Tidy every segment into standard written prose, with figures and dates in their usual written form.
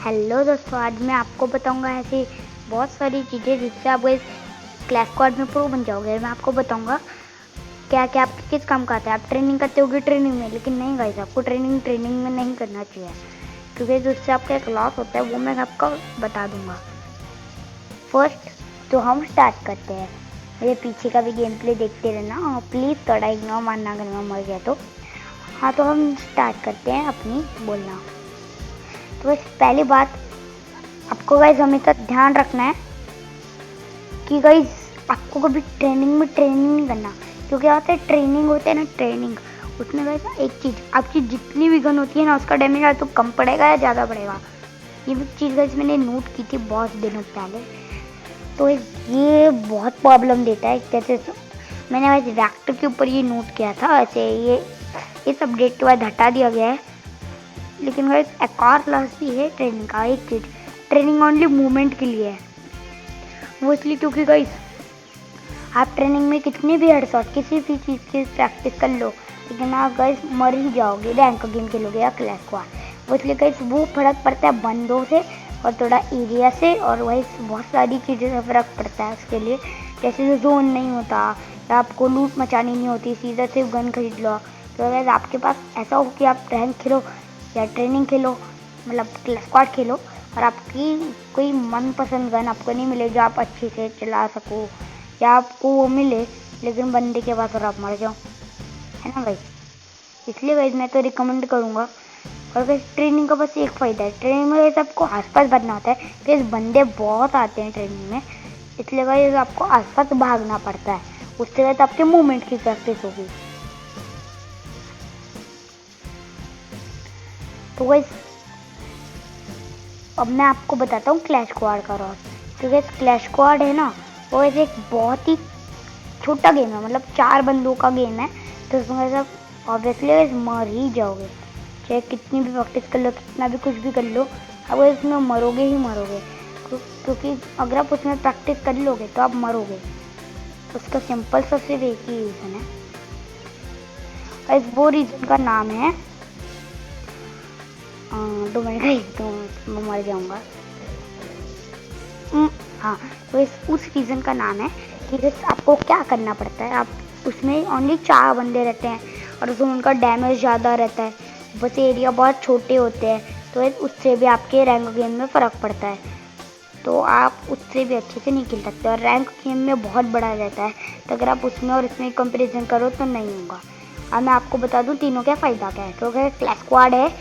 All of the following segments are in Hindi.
हेलो दोस्तों, आज मैं आपको बताऊंगा ऐसी बहुत सारी चीज़ें जिससे आप इस क्लैश स्क्वाड में प्रो बन जाओगे। मैं आपको बताऊंगा क्या क्या आप किस काम का आता है। आप ट्रेनिंग करते होगे ट्रेनिंग में, लेकिन नहीं गाइस, आपको ट्रेनिंग में नहीं करना चाहिए, क्योंकि जिससे आपका एक लॉस होता है वो मैं आपको बता दूंगा। फर्स्ट तो हम स्टार्ट करते हैं। मेरे पीछे का भी गेम प्ले देखते रहना, प्लीज़ थोड़ा इग्नोर मारना अगर मैं मर गया तो। हाँ, तो हम स्टार्ट करते हैं अपनी बोलना। तो बस पहली बात आपको गाइज हमेशा ध्यान रखना है कि गाइज आपको कभी ट्रेनिंग नहीं करना, क्योंकि आता है ट्रेनिंग होते हैं ना, ट्रेनिंग उसमें गाइज एक चीज़, आपकी जितनी भी गन होती है ना उसका डैमेज या तो कम पड़ेगा या ज़्यादा पड़ेगा। ये भी चीज़ गाइज मैंने नोट की थी बहुत दिनों पहले, तो ये बहुत प्रॉब्लम देता है। जैसे मैंने गाइज रिएक्टर के ऊपर ये नोट किया था, ऐसे ये इस अपडेट के बाद हटा दिया गया है। लेकिन गाइस एक और लॉस भी है ट्रेनिंग का। एक चीज़, ट्रेनिंग ओनली मूवमेंट के लिए है, वो इसलिए क्योंकि गाइस आप ट्रेनिंग में कितनी भी हेडशॉट किसी भी चीज़ की प्रैक्टिस कर लो, लेकिन आप गाइस मर ही जाओगे रैंक गेम खेलोगे या क्लैश स्क्वाड। वो इसलिए गाइस वो फर्क पड़ता है बंदों से और थोड़ा एरिया से, और वही बहुत सारी चीज़ें से फ़र्क पड़ता है उसके लिए। जैसे जोन नहीं होता या आपको लूट मचानी नहीं होती, सीधा सिर्फ गन खरीद लो। तो अगर आपके पास ऐसा हो कि आप रैंक खेलो या ट्रेनिंग खेलो, मतलब क्लैश स्क्वाड खेलो, और आपकी कोई मनपसंद गन आपको नहीं मिले जो आप अच्छे से चला सको, या आपको वो मिले लेकिन बंदे के पास और आप मर जाओ, है ना भाई। इसलिए भाई मैं तो रिकमेंड करूँगा। और वैसे ट्रेनिंग का बस एक फ़ायदा है, ट्रेनिंग में वैसे आपको आसपास भागना होता है, फिर बंदे बहुत आते हैं ट्रेनिंग में, इसलिए भाई आपको आसपास भागना पड़ता है। उससे बाद आपके मूवमेंट की प्रैक्टिस होगी। तो गाइस अब मैं आपको बताता हूँ क्लैश स्क्वाड का रॉस। तो गाइस क्लैश स्क्वाड है ना, वो ऐसे एक बहुत ही छोटा गेम है, मतलब 4 बंदों का गेम है। तो उसमें सब ऑब्वियसली मर ही जाओगे, चाहे कितनी भी प्रैक्टिस कर लो, कितना भी कुछ भी कर लो, अब इसमें मरोगे ही मरोगे, क्योंकि अगर आप उसमें प्रैक्टिस कर लोगे तो आप मरोगे। तो उसका सिंपल सा सिर्फ एक ही रीज़न है, और वो रीज़न का नाम है 2 मिनट तो मैं मर जाऊँगा। हाँ, तो उस रीज़न का नाम है कि आपको क्या करना पड़ता है। आप उसमें ओनली 4 बंदे रहते हैं और उसमें उनका डैमेज ज़्यादा रहता है, बस एरिया बहुत छोटे होते हैं, तो उससे भी आपके रैंक गेम में फ़र्क पड़ता है। तो आप उससे भी अच्छे से नहीं खेल सकते, और रैंक गेम में बहुत बड़ा रहता है, तो अगर आप उसमें और इसमें कंपेरिजन करो तो नहीं होगा। अब मैं आपको बता दूं तीनों का फ़ायदा क्या है। तो अगर क्लैश स्क्वाड है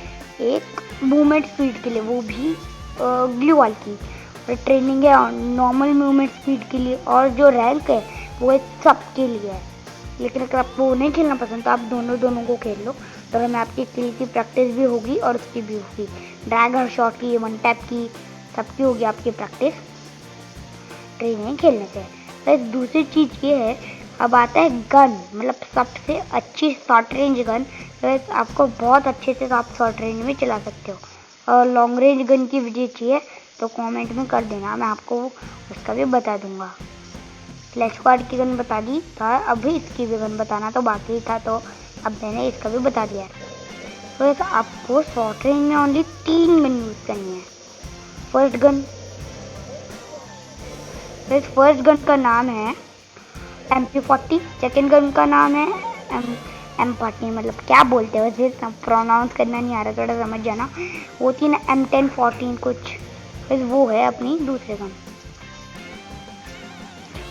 एक मूवमेंट स्पीड के लिए, वो भी ग्लू वॉल की, और ट्रेनिंग है नॉर्मल मूवमेंट स्पीड के लिए, और जो रैंक है वो सबके लिए है। लेकिन अगर आपको वो नहीं खेलना पसंद तो आप दोनों को खेल लो, तो हमें आपकी किल की प्रैक्टिस भी होगी और उसकी भी होगी, ड्रैग शॉट की, वन टैप की, सबकी होगी आपकी प्रैक्टिस ट्रेनिंग खेलने से। तो दूसरी चीज़ ये है, अब आता है गन, मतलब सबसे अच्छी शॉर्ट रेंज गन। तो आपको बहुत अच्छे से आप शॉर्ट रेंज में चला सकते हो, और लॉन्ग रेंज गन की वीडियो चाहिए तो कमेंट में कर देना, मैं आपको उसका भी बता दूंगा। क्लैश स्क्वाड की गन बता दी था, अभी इसकी भी गन बताना तो बाकी था, तो अब मैंने इसका भी बता दिया। तो आपको शॉर्ट रेंज में ओनली 3 गन यूज़ करनी है। फर्स्ट गन का नाम है MP40, सेकेंड गन का नाम है M40, मतलब क्या बोलते हैं वैसे प्रोनाउंस करना नहीं आ रहा, थोड़ा समझ जाना। वो थी ना M10 14 कुछ, बस वो है अपनी दूसरे गन।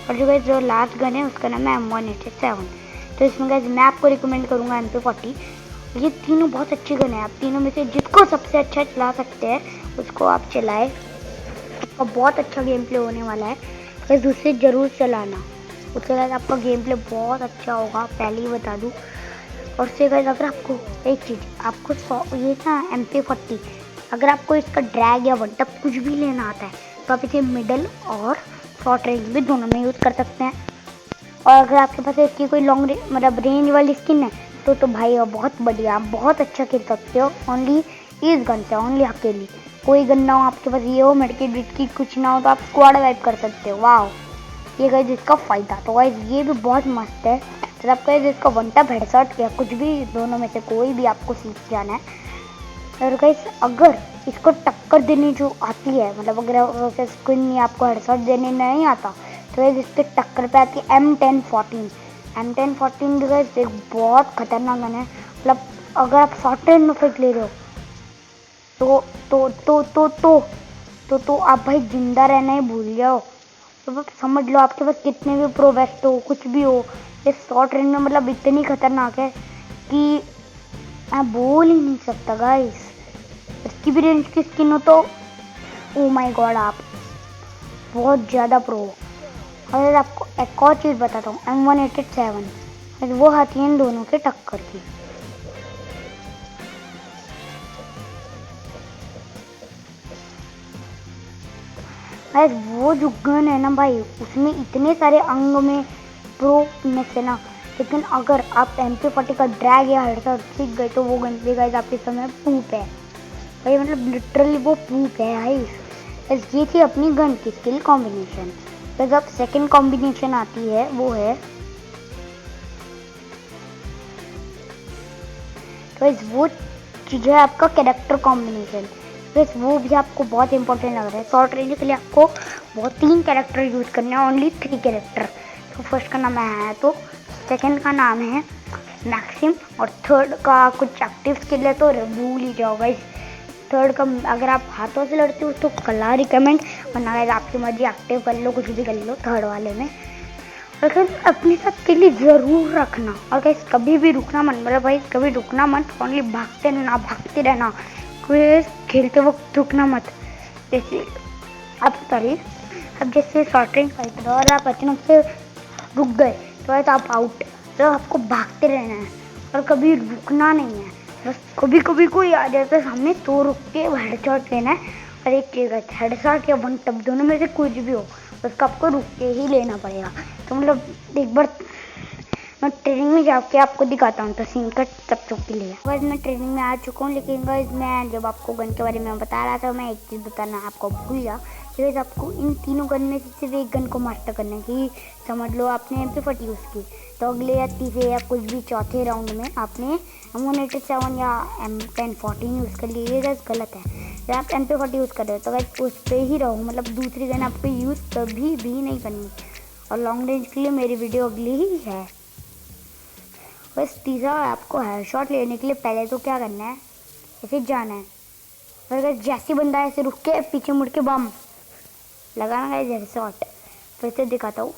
और जो लास्ट गन है उसका नाम है M187। तो इसमें गाइस मैं आपको रिकमेंड करूँगा MP40। ये तीनों बहुत अच्छी गन है, आप तीनों में से जिसको सबसे अच्छा चला सकते हैं उसको आप चलाए, उसका बहुत अच्छा गेम प्ले होने वाला है, बस उससे ज़रूर चलाना, उसके बाद आपका गेम प्ले बहुत अच्छा होगा, पहले ही बता दूँ। और उससे गाइस अगर आपको एक चीज़, आपको ये ना MP40, अगर आपको इसका ड्रैग या वन टैप कुछ भी लेना आता है तो आप इसे मिडल और शॉर्ट रेंज भी दोनों में यूज़ कर सकते हैं। और अगर आपके पास इसकी कोई लॉन्ग मतलब रेंज वाली स्किन है तो भाई बहुत बढ़िया, आप बहुत अच्छा खेल सकते हो ओनली इस गन से, ओनली अकेली। कोई गन ना हो आपके पास, ये हो मेडकिट विडकिट कुछ ना हो तो आप स्क्वाड वाइप कर सकते हो। वाह, ये गाइस इसका फ़ायदा। तो गाइस ये भी बहुत मस्त है। तो आप गाइस इसका वन टैप हेडशॉट या कुछ भी दोनों में से कोई भी आपको सीख जाना है। और गाइस अगर इसको टक्कर देनी जो आती है, मतलब अगर स्क्रीन आपको हेडशॉट देने नहीं आता तो इसके टक्कर पे आती है M1014। M1014 गाइस एक बहुत खतरनाक गन है। मतलब अगर आप शॉर्ट रेंज में फेंक ले रहे हो तो आप भाई जिंदा रहना ही भूल जाओ। तो बस समझ लो आपके पास कितने भी प्रो वेस्ट हो, कुछ भी हो, ये शॉर्ट रेंज में मतलब इतनी खतरनाक है कि मैं बोल ही नहीं सकता गाइस। इसकी भी रेंज की स्किन हो तो ओ माय गॉड आप बहुत ज़्यादा प्रो हो। और आपको एक और चीज़ बताता हूँ, M187 वो आती है इन दोनों के टक्कर की। गाइस वो जो गन है ना भाई, उसमें इतने सारे अंग में प्रोनेस है ना, लेकिन अगर आप MP40 का ड्रैग या हेडशॉट सीख गए तो वो गन से गाइस आपके समय पूप है भाई, मतलब लिटरली वो पूप है गाइस। ये थी अपनी गन की स्किल कॉम्बिनेशन। तो जब सेकंड कॉम्बिनेशन आती है वो है, तो वो चीज़ है आपका कैरेक्टर कॉम्बिनेशन। बस वो भी आपको बहुत इंपॉर्टेंट लग रहा है। शॉर्ट रेंज के लिए आपको बहुत 3 कैरेक्टर यूज़ करने हैं, ओनली 3 कैरेक्टर। तो फर्स्ट का नाम है, तो सेकंड का नाम है मैक्सिम, और थर्ड का कुछ एक्टिव स्किल है तो भूल ही जाओ गाइस। थर्ड का अगर आप हाथों से लड़ते हो तो कला रिकमेंड, वरना गाइस आपकी मर्जी, एक्टिव कर लो, कुछ भी कर लो थर्ड वाले में। और गाइस अपने साथ के लिए ज़रूर रखना, और गाइस कभी भी रुकना मत, मतलब भाई कभी रुकना मत, ओनली भागते रहना, कोई खेलते वक्त रुकना मत। जैसे अब जैसे शॉर्ट रेंज फाइटर और आप अचानक से रुक गए तो आप आउट। तो आपको भागते रहना है और कभी रुकना नहीं है। बस कभी कभी कोई आ जाता है सामने तो रुक के हेडशॉट लेना है। और एक चीज़ है, हेडशॉट या वन टप दोनों में से कुछ भी हो, उसका आपको रुक के ही लेना पड़ेगा। तो मतलब एक बार मैं ट्रेनिंग में जाके आपको दिखाता हूँ तो सीन कट सब चुप के लिए। बस मैं ट्रेनिंग में आ चुका हूँ, लेकिन गाइस मैं जब आपको गन के बारे में बता रहा था, मैं एक चीज़ बताना आपको भूल गया। गाइस आपको इन तीनों गन में से सिर्फ एक गन को मास्टर करना है। कि समझ लो आपने MP40 यूज़ की, तो अगले या तीसरे या कुछ भी चौथे राउंड में आपने M187 या M1014 यूज़ कर लिए। गाइस गलत है। जब आप MP40 यूज़ कर रहे हो तो गाइस उस पर ही रहो, मतलब दूसरी गन आपको यूज़ कभी भी नहीं करनी। और लॉन्ग रेंज के लिए मेरी वीडियो अगली ही है। बस तीसरा, आपको हेडशॉट लेने के लिए पहले तो क्या करना है, ऐसे जाना है, फिर जैसे बंदा ऐसे रुक के पीछे मुड़ के बम लगाना है हेडशॉट। फिर से दिखाता हूँ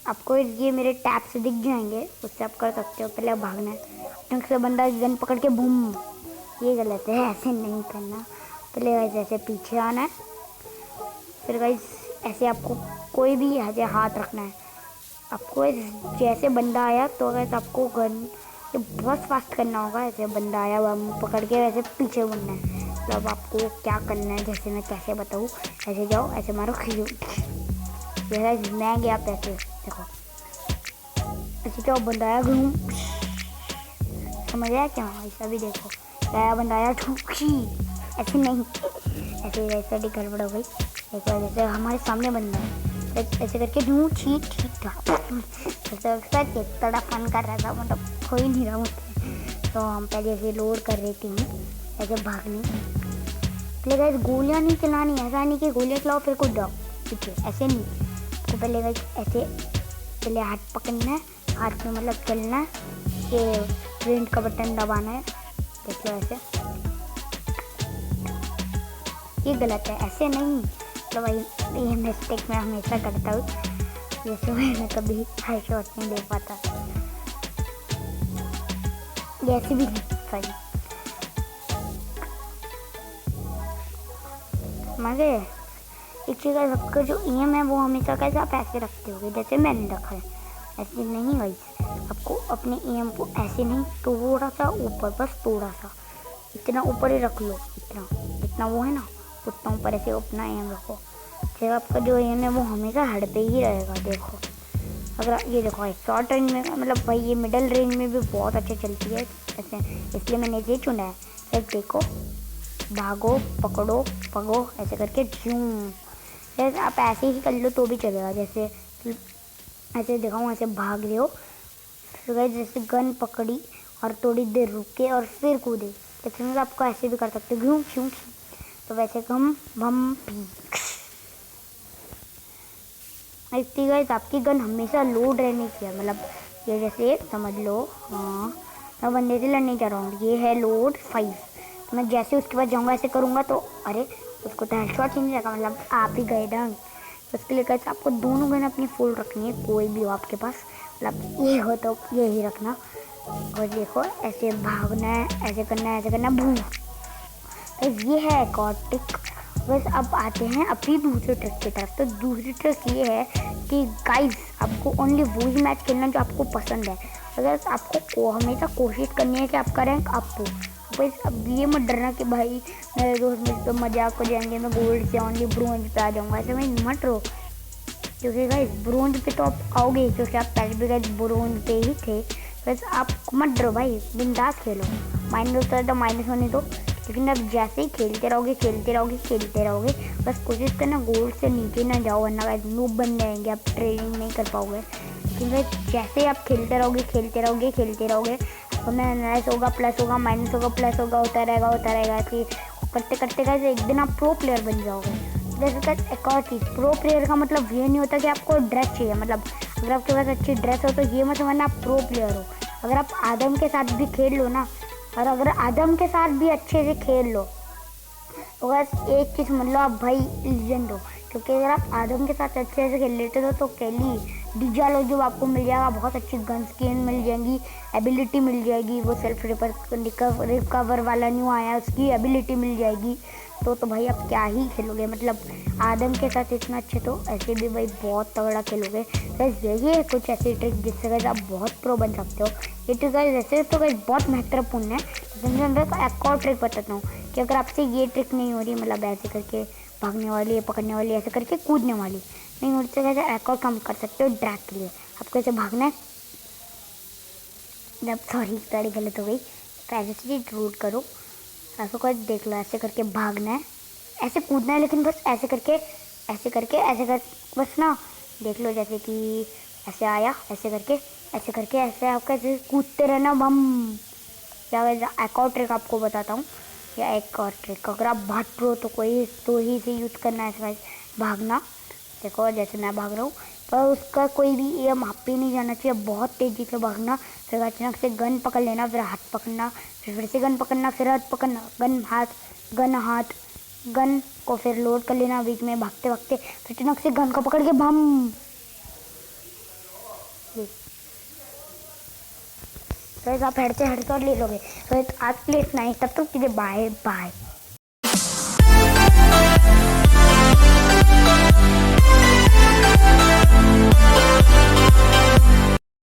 आपको, ये मेरे टैप से दिख जाएंगे, उससे आप कर सकते हो। पहले भागना है, अचानक से बंदा गन पकड़ के बूम, ये गलत है, ऐसे नहीं करना। पहले ऐसे पीछे आना है, फिर गाइस ऐसे आपको कोई भी ऐसे हाथ रखना है। आपको जैसे बंदा आया तो वैसे आपको गन बहुत फास्ट करना होगा। ऐसे बंदा आया बम पकड़ के वैसे पीछे मुड़ना है। मतलब आपको क्या करना है, जैसे मैं कैसे बताऊँ, ऐसे जाओ, ऐसे मारो, मैं गया पैसे, देखो ऐसे जाओ, बंदा आया घूम, समझ आया क्या, ऐसा भी देखो, आया बंदा आया ठुकी, ऐसे नहीं, ऐसे ऐसे गड़बड़ हो गई। ऐसे जैसे हमारे सामने बंदा है, ऐसे करके ढूंढ ठीक था, तड़ा फन कर रहा था, मतलब कोई नहीं रहा मुझसे। तो हम पहले ऐसे लोड कर रहे थे, ऐसे भागने, पहले गाइस गोलियाँ नहीं चलानी, ऐसा नहीं कि गोलियाँ चलाओ फिर कूद जाओ पीछे, ऐसे नहीं। तो पहले गाइस ऐसे पहले हाथ पकड़ना है, हाथ में मतलब चलना है, ये प्रिंट का बटन दबाना है, देख लो ऐसे, ये गलत है, ऐसे नहीं। तो भाई ये मिस्टेक मैं हमेशा करता हूँ, जैसे मैं कभी हेडशॉट नहीं दे पाता, जैसे भी सही मजे। एक चीज़ रखकर जो EM है वो हमेशा कैसे आप ऐसे रखते होगे, जैसे मैंने रखा है, ऐसे नहीं गाइस। आपको अपने EM को ऐसे नहीं, थोड़ा सा ऊपर, बस थोड़ा सा, इतना ऊपर ही रख लो, इतना जितना वो है ना उतना ऊपर ऐसे अपना EM रखो। फिर आपका जो EM है वो हमेशा हेड पे ही रहेगा। देखो अगर ये देखो शॉर्ट रेंज में, मतलब भाई ये मिडल रेंज में भी बहुत अच्छे चलती है ऐसे, इसलिए मैंने इसे चुना है। फिर देखो भागो, पकड़ो, पगो, ऐसे करके जूम, फिर आप ऐसे ही कर लो तो भी चलेगा। जैसे ऐसे दिखाऊँ, ऐसे भाग रहे हो, फिर जैसे गन पकड़ी और थोड़ी देर रुके और फिर कूदे, तो आपको ऐसे भी कर सकते हो, घूम शूम। तो वैसे हम बम इतनी गाइस आपकी गन हमेशा लोड रहनी चाहिए, मतलब ये जैसे समझ लो, हाँ मैं बंदे से लड़ने जा रहा हूँ, ये है लोड 5। तो मैं जैसे उसके बाद जाऊँगा ऐसे करूँगा तो अरे उसको तो हेडशॉट ही नहीं लगा, मतलब आप ही गए डंग। तो उसके लिए गाइस आपको दोनों गन अपनी फुल रखनी है, कोई भी हो आपके पास, मतलब ये हो तो ये ही रखना। और देखो ऐसे भागना है, ऐसे करना है, ऐसे करना है, भू। तो ये है एक और ट्रिक। बस अब आते हैं अपनी दूसरी ट्रिक की तरफ। तो दूसरी ट्रिक ये है कि गाइस आपको ओनली वही मैच खेलना जो आपको पसंद है। अगर आपको हमेशा कोशिश करनी है कि आपका रैंक अप हो। बस अब ये मत डरना कि भाई मेरे दोस्त मुझ पर मजाक हो जाएंगे, मैं गोल्ड से ओनली ब्रोंज पे आ जाऊँगा, ऐसे में मत रहो। क्योंकि गाइस ब्रोंज पे तो आप आओगे, क्योंकि आप पहले भी गाइस ब्रोंज पे ही थे। बस आप मत डरो भाई, बिंदास खेलो। माइनस होता है तो माइनस होने दो, लेकिन आप जैसे ही खेलते रहोगे खेलते रहोगे खेलते रहोगे, बस कोशिश करना गोल्ड से नीचे ना जाओ, वरना गाइस नूब बन जाएंगे, आप ट्रेनिंग नहीं कर पाओगे। लेकिन गाइस जैसे ही आप खेलते रहोगे खेलते रहोगे खेलते रहोगे, अपना माइनस होगा प्लस होगा, माइनस होगा प्लस होगा, होता रहेगा ऐसे करते करते गाइस एक दिन आप प्रो प्लेयर बन जाओगे। जैसे कि एक और चीज़, प्रो प्लेयर का मतलब ये नहीं होता कि आपको ड्रेस चाहिए, मतलब अगर आपके पास अच्छी ड्रेस हो तो ये मत समझना आप प्रो प्लेयर हो। अगर आप आदम के साथ भी खेल लो ना, और अगर आदम के साथ भी अच्छे से खेल लो तो बस एक चीज़ समझ लो आप भाई लीजेंड हो। क्योंकि अगर आप आदम के साथ अच्छे से खेल लेते हो तो कैली डिजालो जो आपको मिल जाएगा, बहुत अच्छी गन स्किन मिल जाएंगी, एबिलिटी मिल जाएगी, वो सेल्फ रिकवर वाला न्यू आया उसकी एबिलिटी मिल जाएगी। तो भाई आप क्या ही खेलोगे, मतलब आदम के साथ इतना अच्छे तो ऐसे भी भाई बहुत तगड़ा खेलोगे। बस यही है कुछ ऐसी ट्रिक जिससे वैसे आप बहुत प्रो बन सकते हो। ये ट्रिक वैसे तो वैसे बहुत महत्वपूर्ण है, लेकिन मैं एक और ट्रिक बताता हूँ कि अगर आपसे ये ट्रिक नहीं हो रही, मतलब ऐसे करके भागने वाली, पकड़ने वाली, ऐसे करके कूदने वाली नहीं हो रही, तो वैसे एक और काम कर सकते हो ड्रैग के लिए। आपको ऐसे भागना है, जब सॉरी गाड़ी गलत हो गई, तो ऐसे से रूट करो, ऐसे कर देख लो, ऐसे करके भागना है, ऐसे कूदना है, लेकिन बस ऐसे करके ऐसे कर, बस ना देख लो जैसे कि ऐसे आया, ऐसे करके ऐसे आपका ऐसे कूदते रहना बम। या एक और ट्रिक आपको बताता हूँ, या एक और ट्रिक अगर आप भाग प्रो तो कोई तो ही से यूज़ करना है ऐसे भागना। देखो जैसे मैं भाग रहा हूँ, पर उसका कोई भी एम आप पे नहीं जाना चाहिए, बहुत तेज़ी से भागना, फिर अचानक से गन पकड़ लेना, फिर हाथ पकड़ना, फिर से गन पकड़ना, फिर हाथ पकड़ना, गन को फिर लोड कर लेना बीच में भागते भागते, फिर अचानक से गन को पकड़ के बम। फिर आप हेड से हेड ले लोगे। फिर आज के लिए इतना ही, तब तक के लिए बाय बाय।